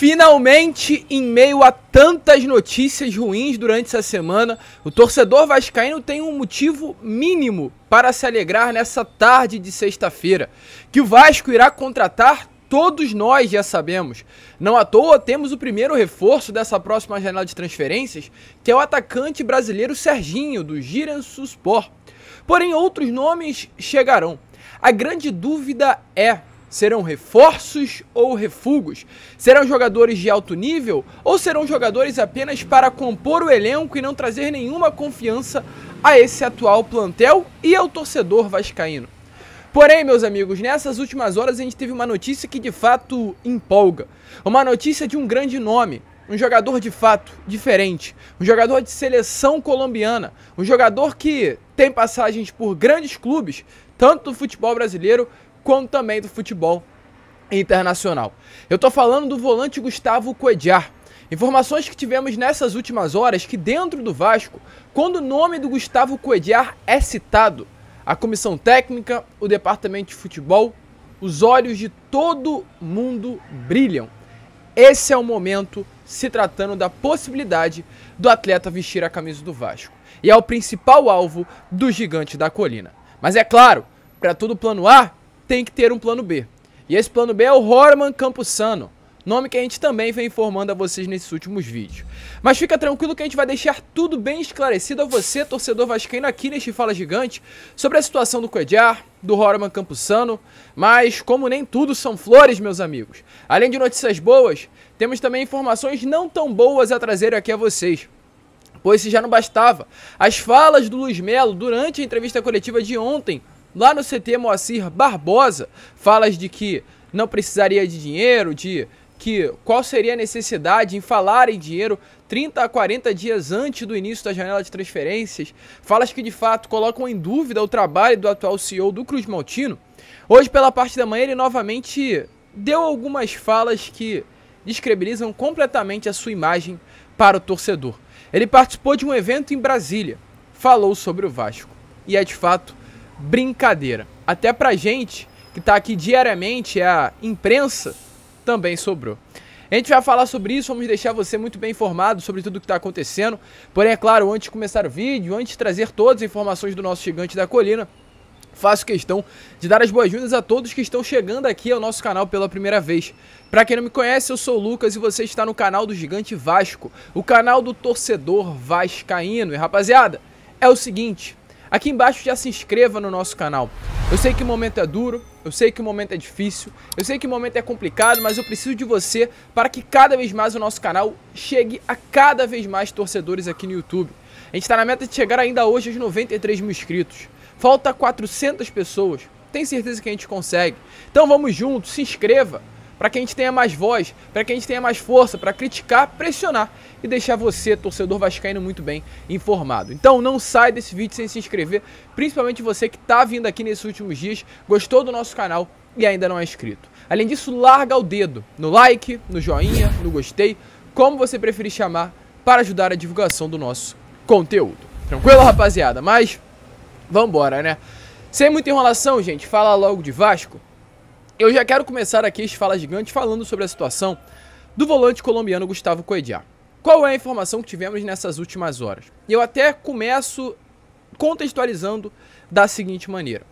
Finalmente, em meio a tantas notícias ruins durante essa semana, o torcedor vascaíno tem um motivo mínimo para se alegrar nessa tarde de sexta-feira, que o Vasco irá contratar, todos nós já sabemos. Não à toa temos o primeiro reforço dessa próxima janela de transferências, que é o atacante brasileiro Serginho, do Giresunspor. Porém, outros nomes chegarão. A grande dúvida é: serão reforços ou refugos? Serão jogadores de alto nível ou serão jogadores apenas para compor o elenco e não trazer nenhuma confiança a esse atual plantel e ao torcedor vascaíno? Porém, meus amigos, nessas últimas horas a gente teve uma notícia que de fato empolga. Uma notícia de um grande nome, um jogador de fato diferente, um jogador de seleção colombiana, um jogador que tem passagens por grandes clubes, tanto do futebol brasileiro quanto também do futebol internacional. Eu tô falando do volante Gustavo Cuéllar. Informações que tivemos nessas últimas horas que dentro do Vasco, quando o nome do Gustavo Cuéllar é citado, a comissão técnica, o departamento de futebol, os olhos de todo mundo brilham. Esse é o momento, se tratando da possibilidade do atleta vestir a camisa do Vasco. E é o principal alvo do Gigante da Colina. Mas é claro, para todo plano A, tem que ter um plano B. E esse plano B é o Rohrman Campuzano, nome que a gente também vem informando a vocês nesses últimos vídeos. Mas fica tranquilo que a gente vai deixar tudo bem esclarecido a você, torcedor vascaíno, aqui neste Fala Gigante, sobre a situação do Cuéllar, do Rohrman Campuzano. Mas como nem tudo são flores, meus amigos, além de notícias boas, temos também informações não tão boas a trazer aqui a vocês. Pois se já não bastava as falas do Luiz Melo durante a entrevista coletiva de ontem, lá no CT Moacir Barbosa, falas de que não precisaria de dinheiro, de que qual seria a necessidade em falar em dinheiro 30 a 40 dias antes do início da janela de transferências, falas que de fato colocam em dúvida o trabalho do atual CEO do Cruz Maltino. Hoje, pela parte da manhã, ele novamente deu algumas falas que descredibilizam completamente a sua imagem para o torcedor. Ele participou de um evento em Brasília, falou sobre o Vasco, e é de fato brincadeira. Até pra gente que tá aqui diariamente, a imprensa também sobrou. A gente vai falar sobre isso, vamos deixar você muito bem informado sobre tudo o que está acontecendo. Porém, é claro, antes de começar o vídeo, antes de trazer todas as informações do nosso Gigante da Colina, faço questão de dar as boas-vindas a todos que estão chegando aqui ao nosso canal pela primeira vez. Para quem não me conhece, eu sou o Lucas e você está no canal do Gigante Vasco, o canal do torcedor vascaíno. E rapaziada, é o seguinte: aqui embaixo já se inscreva no nosso canal. Eu sei que o momento é duro, eu sei que o momento é difícil, eu sei que o momento é complicado, mas eu preciso de você para que cada vez mais o nosso canal chegue a cada vez mais torcedores aqui no YouTube. A gente está na meta de chegar ainda hoje aos 93 mil inscritos. Falta 400 pessoas, tenho certeza que a gente consegue. Então vamos juntos, se inscreva, para que a gente tenha mais voz, para que a gente tenha mais força, para criticar, pressionar e deixar você, torcedor vascaíno, muito bem informado. Então não sai desse vídeo sem se inscrever, principalmente você que está vindo aqui nesses últimos dias, gostou do nosso canal e ainda não é inscrito. Além disso, larga o dedo no like, no joinha, no gostei, como você preferir chamar, para ajudar a divulgação do nosso conteúdo. Tranquilo, rapaziada? Mas vambora, né? Sem muita enrolação, gente, fala logo de Vasco. Eu já quero começar aqui este Fala Gigante falando sobre a situação do volante colombiano Gustavo Cuéllar. Qual é a informação que tivemos nessas últimas horas? Eu até começo contextualizando da seguinte maneira.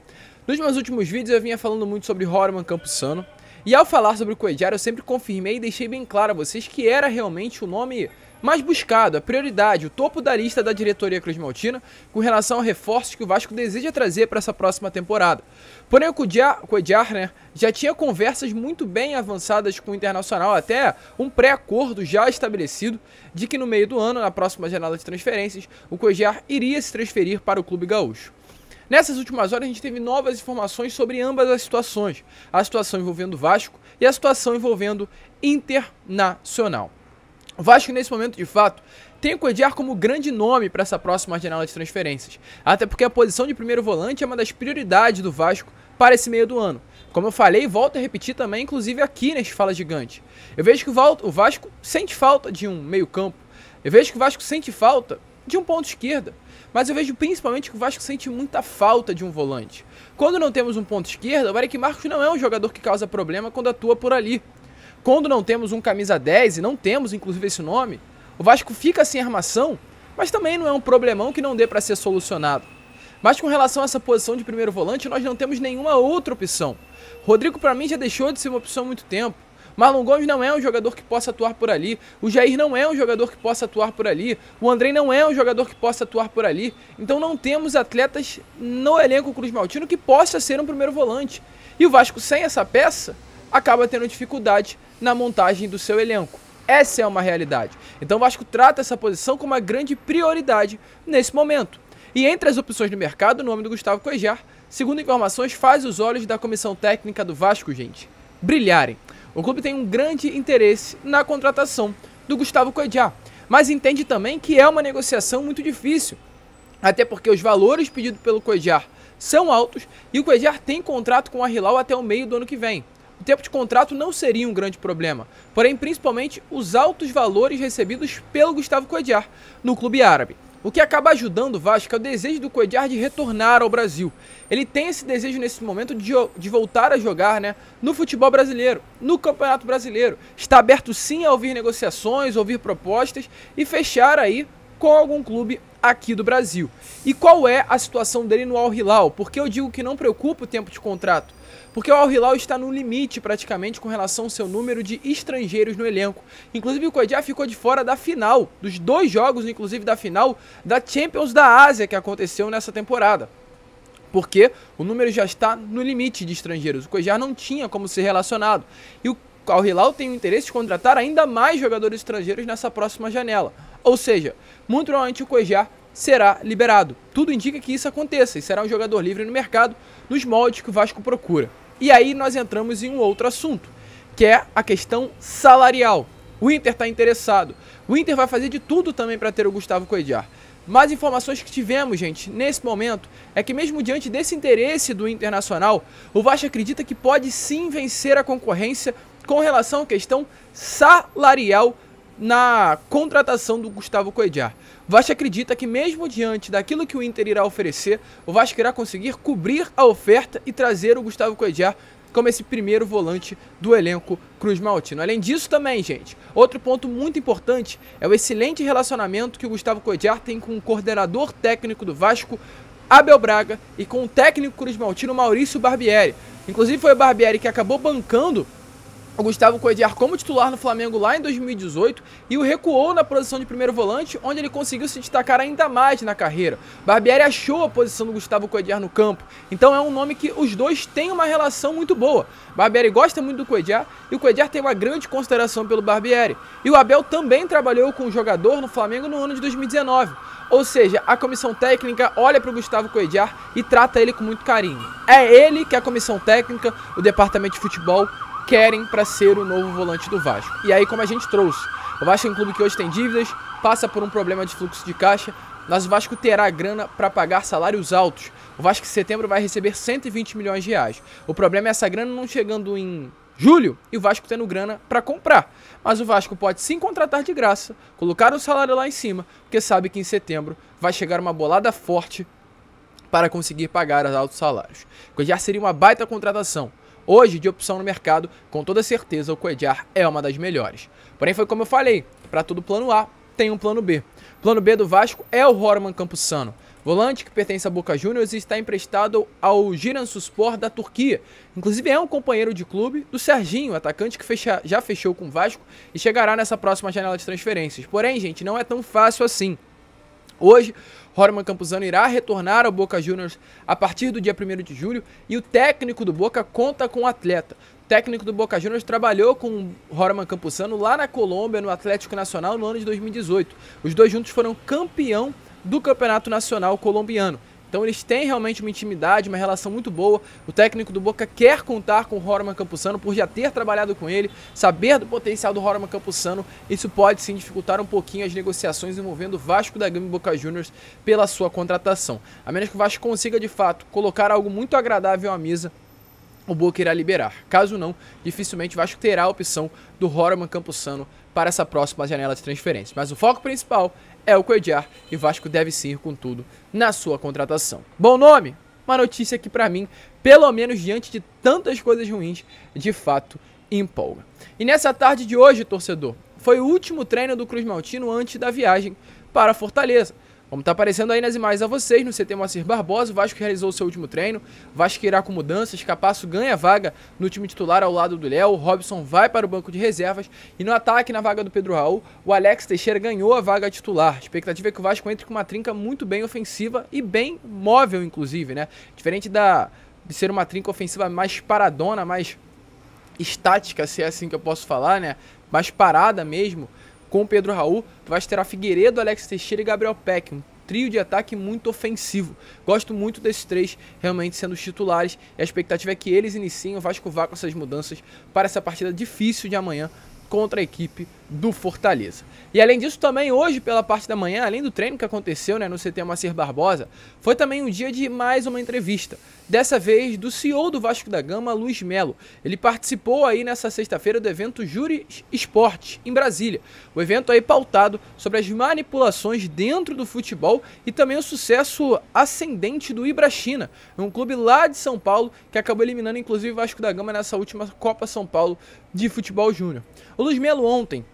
Nos meus últimos vídeos eu vinha falando muito sobre Rohrman Campuzano, e ao falar sobre o Cuéllar eu sempre confirmei e deixei bem claro a vocês que era realmente o nome mais buscado, a prioridade, o topo da lista da diretoria Cruz Maltina com relação a reforços que o Vasco deseja trazer para essa próxima temporada. Porém, o Cuéllar, né, já tinha conversas muito bem avançadas com o Internacional, até um pré-acordo já estabelecido de que no meio do ano, na próxima janela de transferências, o Cuéllar iria se transferir para o clube gaúcho. Nessas últimas horas a gente teve novas informações sobre ambas as situações, a situação envolvendo o Vasco e a situação envolvendo Internacional. O Vasco, nesse momento, de fato, tem o Cuéllar como grande nome para essa próxima janela de transferências. Até porque a posição de primeiro volante é uma das prioridades do Vasco para esse meio do ano. Como eu falei, volto a repetir também, inclusive aqui neste Fala Gigante. Eu vejo que o Vasco sente falta de um meio campo. Eu vejo que o Vasco sente falta de um ponto esquerda. Mas eu vejo principalmente que o Vasco sente muita falta de um volante. Quando não temos um ponto esquerda, o Eric Marcos não é um jogador que causa problema quando atua por ali. quando não temos um camisa 10, e não temos inclusive esse nome, o Vasco fica sem armação, mas também não é um problemão que não dê para ser solucionado. Mas com relação a essa posição de primeiro volante, nós não temos nenhuma outra opção. Rodrigo, para mim, já deixou de ser uma opção há muito tempo. Marlon Gomes não é um jogador que possa atuar por ali. O Jair não é um jogador que possa atuar por ali. O Andrei não é um jogador que possa atuar por ali. Então não temos atletas no elenco Cruz Maltino que possa ser um primeiro volante. E o Vasco, sem essa peça, acaba tendo dificuldade na montagem do seu elenco. Essa é uma realidade. Então o Vasco trata essa posição como uma grande prioridade nesse momento. E entre as opções do mercado, o nome do Gustavo Cuéllar, segundo informações, faz os olhos da comissão técnica do Vasco, gente, brilharem. O clube tem um grande interesse na contratação do Gustavo Cuéllar, mas entende também que é uma negociação muito difícil, até porque os valores pedidos pelo Cuéllar são altos e o Cuéllar tem contrato com o Al Hilal até o meio do ano que vem. O tempo de contrato não seria um grande problema, porém principalmente os altos valores recebidos pelo Gustavo Cuéllar no clube árabe. O que acaba ajudando o Vasco é o desejo do Cuéllar de retornar ao Brasil. Ele tem esse desejo nesse momento de voltar a jogar, no futebol brasileiro, no Campeonato Brasileiro. Está aberto sim a ouvir negociações, ouvir propostas e fechar aí com algum clube aqui do Brasil. E qual é a situação dele no Al Hilal? Porque eu digo que não preocupa o tempo de contrato. Porque o Al Hilal está no limite praticamente com relação ao seu número de estrangeiros no elenco. Inclusive o Cuéllar ficou de fora da final, dos 2 jogos inclusive da final da Champions da Ásia que aconteceu nessa temporada. Porque o número já está no limite de estrangeiros, o Cuéllar não tinha como ser relacionado. E o Al Hilal tem o interesse de contratar ainda mais jogadores estrangeiros nessa próxima janela. Ou seja, muito provavelmente o Cuéllar será liberado. Tudo indica que isso aconteça e será um jogador livre no mercado nos moldes que o Vasco procura. E aí nós entramos em um outro assunto, que é a questão salarial. O Inter está interessado. O Inter vai fazer de tudo também para ter o Gustavo Cuéllar. Mas informações que tivemos, gente, nesse momento, é que mesmo diante desse interesse do Internacional, o Vasco acredita que pode sim vencer a concorrência com relação à questão salarial na contratação do Gustavo Cuéllar. O Vasco acredita que mesmo diante daquilo que o Inter irá oferecer, o Vasco irá conseguir cobrir a oferta e trazer o Gustavo Cuéllar como esse primeiro volante do elenco Cruz Maltino. Além disso também, gente, outro ponto muito importante é o excelente relacionamento que o Gustavo Cuéllar tem com o coordenador técnico do Vasco, Abel Braga, e com o técnico Cruz Maltino, Maurício Barbieri. Inclusive foi o Barbieri que acabou bancando o Gustavo Cuéllar como titular no Flamengo lá em 2018 e o recuou na posição de primeiro volante, onde ele conseguiu se destacar ainda mais na carreira. Barbieri achou a posição do Gustavo Cuéllar no campo, então é um nome que os dois têm uma relação muito boa. Barbieri gosta muito do Cuéllar e o Cuéllar tem uma grande consideração pelo Barbieri. E o Abel também trabalhou com o jogador no Flamengo no ano de 2019. Ou seja, a comissão técnica olha para o Gustavo Cuéllar e trata ele com muito carinho. É ele que a comissão técnica, o departamento de futebol, querem para ser o novo volante do Vasco. E aí, como a gente trouxe, o Vasco é um clube que hoje tem dívidas, passa por um problema de fluxo de caixa, mas o Vasco terá grana para pagar salários altos. O Vasco em setembro vai receber 120 milhões de reais. O problema é essa grana não chegando em julho e o Vasco tendo grana para comprar. Mas o Vasco pode sim contratar de graça, colocar o salário lá em cima, porque sabe que em setembro vai chegar uma bolada forte para conseguir pagar os altos salários. Que já seria uma baita contratação. Hoje, de opção no mercado, com toda certeza o Cuéllar é uma das melhores. Porém, foi como eu falei, para todo plano A, tem um plano B. O plano B do Vasco é o Roman Campuzano, volante que pertence a Boca Juniors e está emprestado ao Giresunspor da Turquia. Inclusive é um companheiro de clube do Serginho, atacante que já fechou com o Vasco e chegará nessa próxima janela de transferências. Porém, gente, não é tão fácil assim. Hoje, Roman Campuzano irá retornar ao Boca Juniors a partir do dia 1º de julho e o técnico do Boca conta com o atleta. O técnico do Boca Juniors trabalhou com o Roman Campuzano lá na Colômbia, no Atlético Nacional, no ano de 2018. Os dois juntos foram campeão do Campeonato Nacional colombiano. Então eles têm realmente uma intimidade, uma relação muito boa. O técnico do Boca quer contar com o Roman Campuzano por já ter trabalhado com ele, saber do potencial do Roman Campuzano. Isso pode sim dificultar um pouquinho as negociações envolvendo o Vasco da Gama e Boca Juniors pela sua contratação. A menos que o Vasco consiga de fato colocar algo muito agradável à mesa, o Boca irá liberar. Caso não, dificilmente o Vasco terá a opção do Roman Campuzano para essa próxima janela de transferência. Mas o foco principal é o Cuéllar e o Vasco deve sim ir com tudo na sua contratação. Bom nome? Uma notícia que pra mim, pelo menos diante de tantas coisas ruins, de fato empolga. E nessa tarde de hoje, torcedor, foi o último treino do Cruz Maltino antes da viagem para Fortaleza. Como está aparecendo aí nas imagens a vocês, no CT Moacir Barbosa, o Vasco realizou seu último treino, o Vasco irá com mudanças, Capasso ganha vaga no time titular ao lado do Léo, o Robson vai para o banco de reservas e no ataque na vaga do Pedro Raul, o Alex Teixeira ganhou a vaga titular. A expectativa é que o Vasco entre com uma trinca muito bem ofensiva e bem móvel, inclusive, né? Diferente de ser uma trinca ofensiva mais paradona, mais estática, se é assim que eu posso falar, né? Mais parada mesmo, com o Pedro Raul, tu vai ter a Figueiredo, Alex Teixeira e Gabriel Peck, um trio de ataque muito ofensivo. Gosto muito desses três realmente sendo os titulares e a expectativa é que eles iniciem, o Vasco vá com essas mudanças para essa partida difícil de amanhã contra a equipe do Fortaleza. E além disso também hoje pela parte da manhã, além do treino que aconteceu, né, no CT Moacir Barbosa, foi também um dia de mais uma entrevista, dessa vez do CEO do Vasco da Gama, Luiz Melo. Ele participou aí nessa sexta-feira do evento Júri Esporte em Brasília, o evento aí pautado sobre as manipulações dentro do futebol e também o sucesso ascendente do Ibrachina, um clube lá de São Paulo que acabou eliminando inclusive o Vasco da Gama nessa última Copa São Paulo de Futebol Júnior. O Luiz Melo ontem,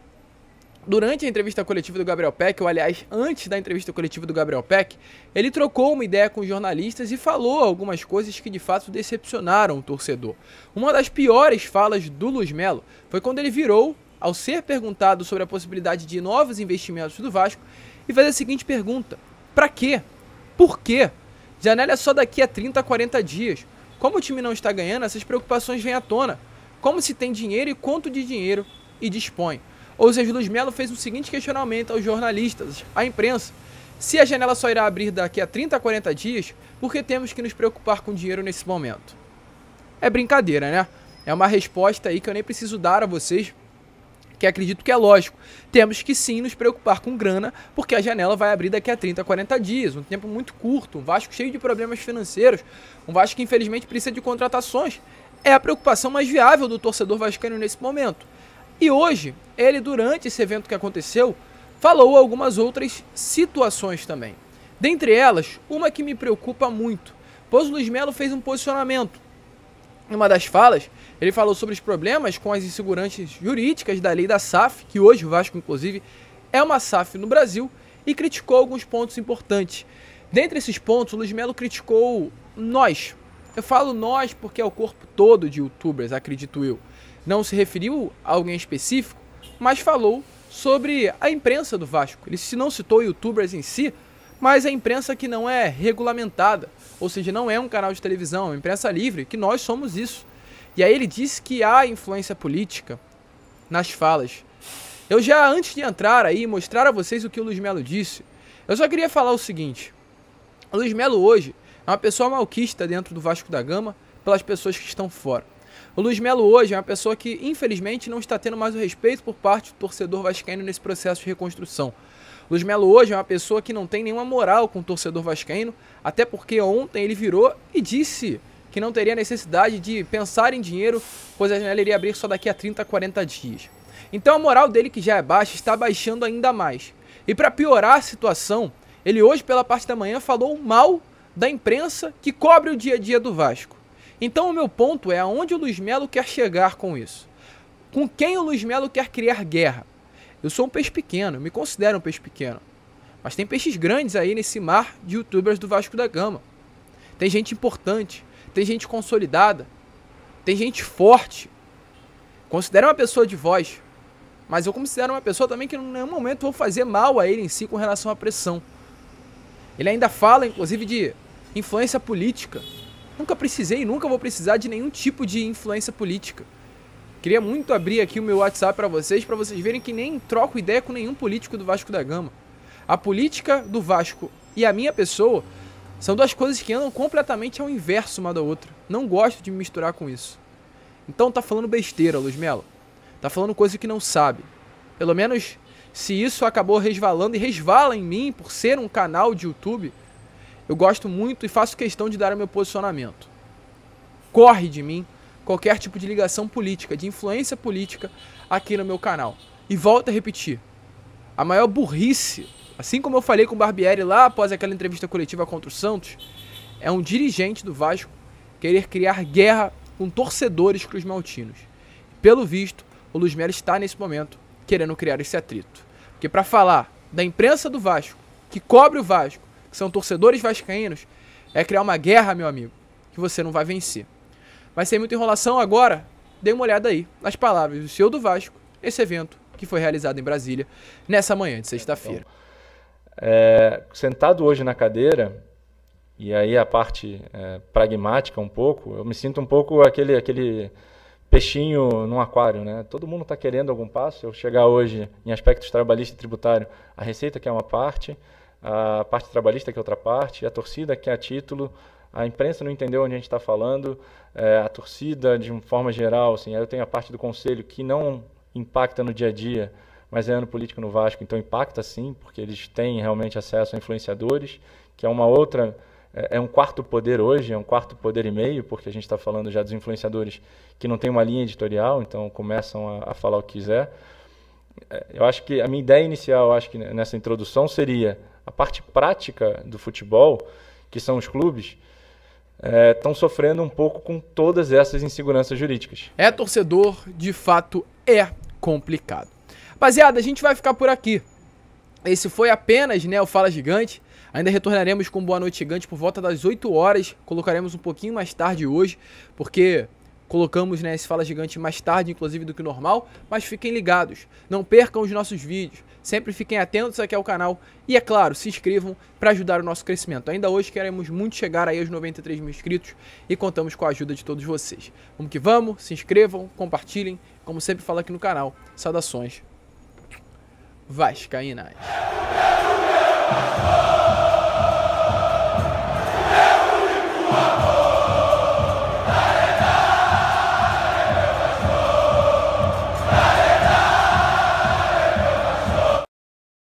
durante a entrevista coletiva do Gabriel Peck, ou aliás, antes da entrevista coletiva do Gabriel Peck, ele trocou uma ideia com os jornalistas e falou algumas coisas que de fato decepcionaram o torcedor. Uma das piores falas do Luiz Melo foi quando ele virou, ao ser perguntado sobre a possibilidade de novos investimentos do Vasco, e fez a seguinte pergunta: pra quê? Por quê? Janela é só daqui a 30 a 40 dias. Como o time não está ganhando, essas preocupações vêm à tona. Como se tem dinheiro e quanto de dinheiro e dispõe. Ou seja, o Luiz Melo fez o seguinte questionamento aos jornalistas, à imprensa: se a janela só irá abrir daqui a 30 a 40 dias, por que temos que nos preocupar com dinheiro nesse momento? É brincadeira, né? É uma resposta aí que eu nem preciso dar a vocês, que acredito que é lógico. Temos que sim nos preocupar com grana, porque a janela vai abrir daqui a 30 a 40 dias, um tempo muito curto, um Vasco cheio de problemas financeiros, um Vasco que infelizmente precisa de contratações. É a preocupação mais viável do torcedor vascaíno nesse momento. E hoje, ele, durante esse evento que aconteceu, falou algumas outras situações também. Dentre elas, uma que me preocupa muito, pois o Luiz Melo fez um posicionamento. Em uma das falas, ele falou sobre os problemas com as inseguranças jurídicas da lei da SAF, que hoje o Vasco, inclusive, é uma SAF no Brasil, e criticou alguns pontos importantes. Dentre esses pontos, o Luiz Melo criticou nós. Eu falo nós porque é o corpo todo de youtubers, acredito eu. Não se referiu a alguém específico, mas falou sobre a imprensa do Vasco. Ele não citou youtubers em si, mas a imprensa que não é regulamentada, ou seja, não é um canal de televisão, é uma imprensa livre, que nós somos isso. E aí ele disse que há influência política nas falas. Eu já, antes de entrar aí e mostrar a vocês o que o Luiz Melo disse, eu só queria falar o seguinte: o Luiz Melo hoje é uma pessoa malquista dentro do Vasco da Gama pelas pessoas que estão fora. O Luiz Melo hoje é uma pessoa que, infelizmente, não está tendo mais o respeito por parte do torcedor vascaíno nesse processo de reconstrução. O Luiz Melo hoje é uma pessoa que não tem nenhuma moral com o torcedor vascaíno, até porque ontem ele virou e disse que não teria necessidade de pensar em dinheiro, pois a janela iria abrir só daqui a 30 a 40 dias. Então a moral dele, que já é baixa, está baixando ainda mais. E para piorar a situação, ele hoje, pela parte da manhã, falou mal da imprensa que cobre o dia a dia do Vasco. Então o meu ponto é aonde o Luiz Melo quer chegar com isso. Com quem o Luiz Melo quer criar guerra? Eu sou um peixe pequeno, me considero um peixe pequeno. Mas tem peixes grandes aí nesse mar de youtubers do Vasco da Gama. Tem gente importante, tem gente consolidada, tem gente forte. Considero uma pessoa de voz, mas eu considero uma pessoa também que em nenhum momento vou fazer mal a ele em si com relação à pressão. Ele ainda fala, inclusive, de influência política. Nunca precisei e nunca vou precisar de nenhum tipo de influência política. Queria muito abrir aqui o meu WhatsApp para vocês verem que nem troco ideia com nenhum político do Vasco da Gama. A política do Vasco e a minha pessoa são duas coisas que andam completamente ao inverso uma da outra. Não gosto de me misturar com isso. Então tá falando besteira, Luiz Melo. Tá falando coisa que não sabe. Pelo menos se isso acabou resvalando e resvala em mim por ser um canal de YouTube, eu gosto muito e faço questão de dar o meu posicionamento. Corre de mim qualquer tipo de ligação política, de influência política aqui no meu canal. E volto a repetir, a maior burrice, assim como eu falei com o Barbieri lá após aquela entrevista coletiva contra o Santos, é um dirigente do Vasco querer criar guerra com torcedores cruzmaltinos. pelo visto, o Luiz Melo está nesse momento querendo criar esse atrito. Porque para falar da imprensa do Vasco, que cobre o Vasco, que são torcedores vascaínos, é criar uma guerra, meu amigo, que você não vai vencer. Mas sem muita enrolação agora, dê uma olhada aí nas palavras do CEO do Vasco, esse evento que foi realizado em Brasília nessa manhã de sexta-feira. Sentado hoje na cadeira, e aí a parte pragmática um pouco, eu me sinto um pouco aquele peixinho num aquário, né? Todo mundo está querendo algum passo. Eu chegar hoje em aspectos trabalhista e tributário, a Receita que é uma parte, a parte trabalhista que é outra parte, a torcida que é a título, a imprensa não entendeu onde a gente está falando, a torcida de uma forma geral, assim, aí eu tenho a parte do conselho que não impacta no dia a dia, mas é ano político no Vasco, então impacta sim, porque eles têm realmente acesso a influenciadores, que é uma outra... É um quarto poder hoje, é um quarto poder e meio, porque a gente está falando já dos influenciadores que não tem uma linha editorial, então começam a falar o que quiser. Eu acho que a minha ideia inicial, acho que nessa introdução, seria a parte prática do futebol, que são os clubes, estão sofrendo um pouco com todas essas inseguranças jurídicas. Torcedor, de fato, é complicado. Rapaziada, a gente vai ficar por aqui. Esse foi apenas, né, o Fala Gigante. Ainda retornaremos com Boa Noite Gigante por volta das 8 horas. Colocaremos um pouquinho mais tarde hoje, porque colocamos, né, esse Fala Gigante mais tarde, inclusive, do que o normal. Mas fiquem ligados, não percam os nossos vídeos. Sempre fiquem atentos aqui ao canal. E, é claro, se inscrevam para ajudar o nosso crescimento. Ainda hoje queremos muito chegar aí aos 93 mil inscritos e contamos com a ajuda de todos vocês. Vamos que vamos, se inscrevam, compartilhem. Como sempre falo aqui no canal, saudações vascaínas.